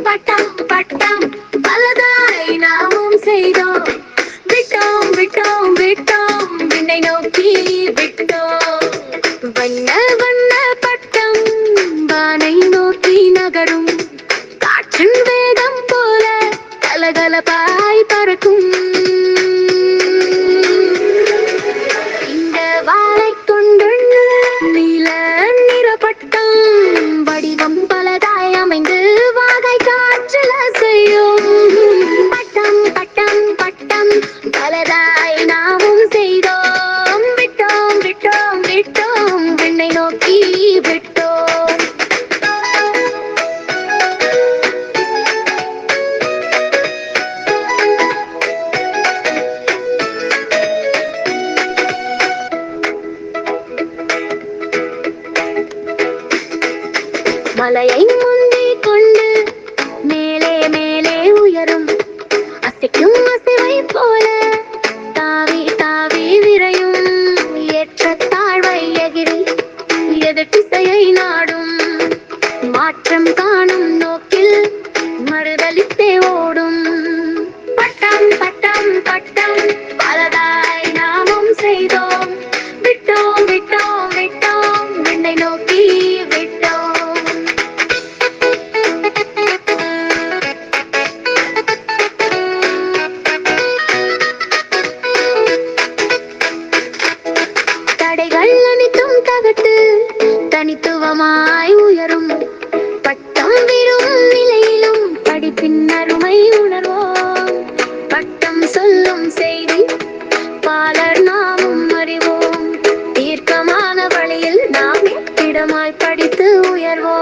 பட்டம் பட்டம் பலதாய் நாமும் செய்தோம். விட்டோம் விட்டோம் விட்டோம் விண்ணை நோக்கி விட்டோம். வண்ண வண்ண பட்டம் வானை நோக்கி நகரும். காற்றின் வேகம் போல கலகலப்பாய் பறக்கும். இந்த வாளை கொண்டுள்ள நீல நிற பட்டம் வடிவம் பலதாய் அமைந்து வாகை காற்றில செய்யும். பட்டம் பட்டம் பட்டம் பலதாய் நாமும் செய்தோம். விட்டோம் விட்டோம் விட்டோம் விண்ணை நோக்கி விட்டோம். மலையை முந்தி கொண்டு மேலே மேலே உயரும். அசைக்கும் அசைவை போல தாவி தாவி விரையும். ஏற்ற தாழ்வை எகிரி எதிர் திசையை நாடும். மாற்றம் காணும் நோக்கில் மறுதலித்தே ஓடும். பட்டம் பட்டம் பட்டம் பலதாய் நாமும் செய்தோம். விட்டோம் விட்டோம் விட்டோம் விண்ணை நோக்கி விட்டோம். தடைகள் அனைத்தும் தகட்டு தனித்துவமாய் உயரும். பட்டம் விரும் நிலையிலும் படிப்பின் அருமை உணர்வோம். பட்டம் சொல்லும் செய்தி பாலர் நாமும் அறிவோம். தீர்க்கமான வழியில் நாம் இடமாய் படித்து உயர்வோம்.